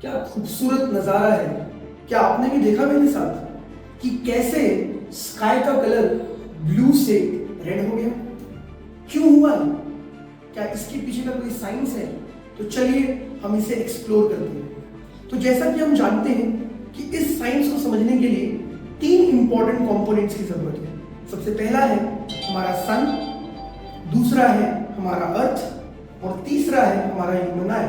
क्या खूबसूरत नज़ारा है। क्या आपने भी देखा मेरे साथ कि कैसे स्काई का कलर ब्लू से रेड हो गया? क्यों हुआ है? क्या इसके पीछे का कोई साइंस है? तो चलिए हम इसे एक्सप्लोर करते हैं। तो जैसा कि हम जानते हैं कि इस साइंस को समझने के लिए तीन इंपॉर्टेंट कंपोनेंट्स की जरूरत है। सबसे पहला है हमारा सन, दूसरा है हमारा अर्थ और तीसरा है हमारा ह्यूमन आई।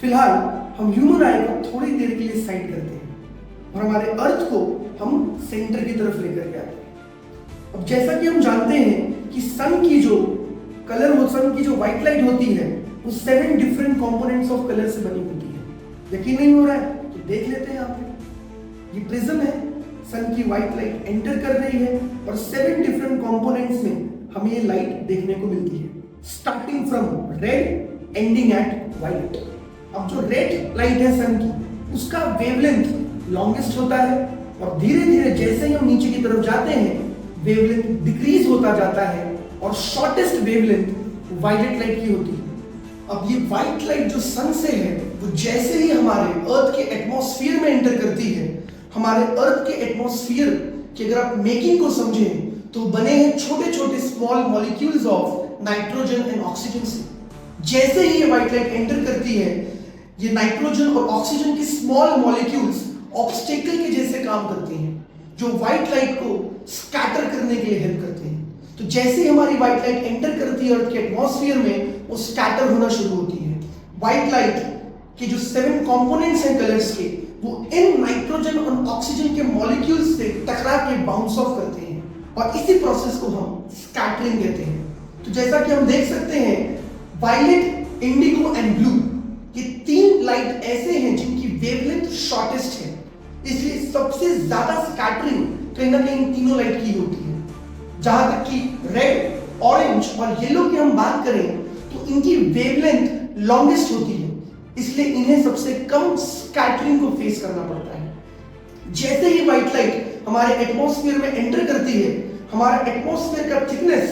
फिलहाल हम ह्यूमन आई को थोड़ी देर के लिए साइड करते हैं और हमारे अर्थ को हम सेंटर की तरफ लेकर के आते हैं। अब जैसा कि हम जानते हैं कि सन की जो सन की जो व्हाइट लाइट होती है वो 7 डिफरेंट कंपोनेंट्स ऑफ कलर से बनी होती है। यकीन नहीं हो रहा है तो देख लेते हैं। यहाँ पे ये प्रिज्म है, सन की व्हाइट लाइट एंटर कर रही है और 7 डिफरेंट कंपोनेंट्स में हमें ये लाइट देखने को मिलती है, starting from red ending eight white. अब जो रेड लाइट है सन की, उसका वेवलेंथ लॉन्गेस्ट होता है और धीरे धीरे जैसे ही हम नीचे की तरफ जाते हैं वेवलेंथ डिक्रीज होता जाता है और शॉर्टेस्ट वेवलेंथ वायलेट लाइट की होती है। अब ये व्हाइट लाइट जो सन से है वो जैसे ही हमारे अर्थ के एटमॉस्फेयर में एंटर करती है, हमारे अर्थ के एटमॉस्फेयर की अगर आप मेकिंग को समझें तो बने हैं छोटे छोटे small molecules of nitrogen and oxygen से। जैसे ही ये व्हाइट लाइट एंटर करती है, ये नाइट्रोजन और ऑक्सीजन की स्मॉल मॉलिक्यूल्स ऑब्स्टेकल के जैसे काम करते हैं जो व्हाइट लाइट को स्कैटर करने के लिए हेल्प करते हैं। तो जैसे ही हमारी व्हाइट लाइट एंटर करती है अर्थ के एटमॉस्फेयर में, वो स्कैटर होना शुरू होती है। व्हाइट लाइट के जो 7 कंपोनेंट्स हैं कलर्स के, वो इन नाइट्रोजन और ऑक्सीजन के मॉलिक्यूल्स से टकरा के बाउंस ऑफ करते हैं और इसी प्रोसेस को हम स्कैटरिंग कहते हैं। तो जैसा कि हम देख सकते हैं, वायलेट, इंडिगो एंड ब्लू, ये 3 लाइट ऐसे हैं जिनकी वेवलेंथ शॉर्टेस्ट है, इसलिए सबसे ज्यादा स्कैटरिंग कहीं ना कहीं इन तीनों लाइट की होती है। जहां तक कि रेड, ऑरेंज और येलो की हम बात करें तो इनकी वेवलेंथ लॉन्गेस्ट होती है, इसलिए इन्हें सबसे कम स्कैटरिंग को फेस करना पड़ता है। जैसे ही व्हाइट लाइट हमारे एटमॉस्फेयर में एंटर करती है, हमारा एटमॉस्फेयर का थिकनेस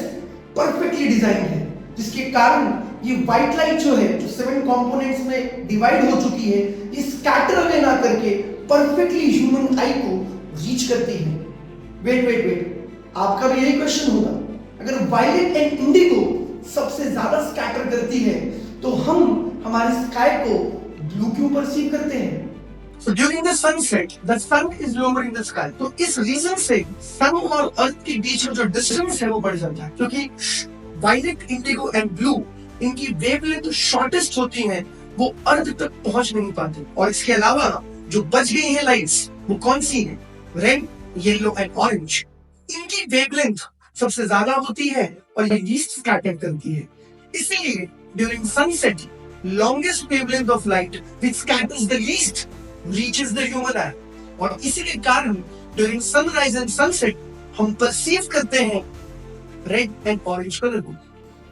परफेक्टली डिजाइन है, जिसके कारण ये व्हाइट लाइट जो है, जो 7 कंपोनेंट्स में डिवाइड हो चुकी है, ये स्कैटर अवे ना करके परफेक्टली ह्यूमन आई को रीच करती है। वेट, आपका भी यही क्वेश्चन होगा, अगर वायलेट एंड इंडिगो सबसे ज्यादा स्कैटर करती है तो हम हमारी स्काई को ब्लू क्यों परसीव करते हैं? So during the sunset, the sun is lower in the sky. तो इस रीजन से सन और अर्थ के बीच में जो डिस्टेंस है वो बढ़ जाता है, क्योंकि वायलेट, इंडिगो एंड ब्लू इनकी वेवलेंथ शॉर्टेस्ट होती है, वो अर्थ तक पहुंच नहीं पाती। और इसके अलावा जो बच गई है लाइट्स, वो कौन सी है? Red, yellow and orange. इनकी वेवलेंथ सबसे ज्यादा होती है और ये लीस्ट स्कैटर करती है। इसीलिए during sunset longest wavelength of light which scatters the least reaches the human आई, और इसी के कारण ड्यूरिंग सनराइज एंड सनसेट हम परसीव करते हैं रेड एंड ऑरेंज कलर को।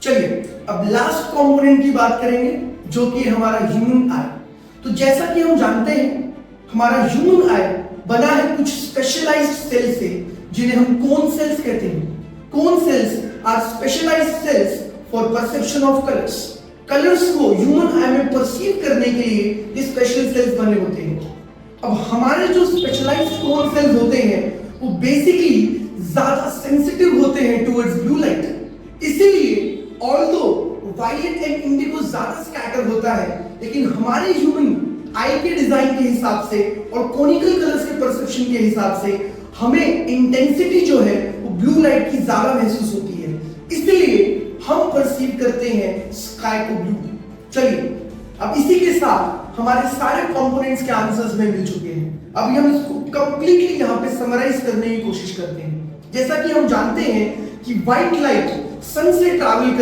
चलिए अब लास्ट कंपोनेंट की बात करेंगे जो कि हमारा ह्यूमन आई। तो जैसा कि हम जानते हैं, हमारा ह्यूमन आई बना है कुछ स्पेशलाइज्ड सेल से, जिन्हें हम कोन सेल्स कहते हैं। Cone cells are specialized cells for perception of colours. Colours को ह्यूमन आई में परसीव करने के लिए ये स्पेशल सेल्स बने होते हैं। अब हमारे जो स्पेशलाइज्ड कोन सेल्स होते हैं वो बेसिकली ज्यादा सेंसिटिव होते हैं टुवर्ड्स ब्लू लाइट। इसीलिए ऑल्दो वायलेट एंड इंडिगो ज्यादा स्कैटर होता है, लेकिन हमारे ह्यूमन आई के डिजाइन के हिसाब से और कोनिकल कलर्स के परसेप्शन के हिसाब से हमें इंटेंसिटी जो है वो ब्लू लाइट की ज्यादा महसूस होती है, इसलिए हम परसीव करते हैं स्काई को ब्लू। चलिए अब इसी के साथ हमारे सारे कंपोनेंट्स के आंसर्स में मिल चुके हैं। अभी हम इसको कंप्लीटली यहाँ पे समराइज करने की कोशिश करते हैं। जैसा कि हम जानते हैं कि व्हाइट लाइट सन से ट्रैवल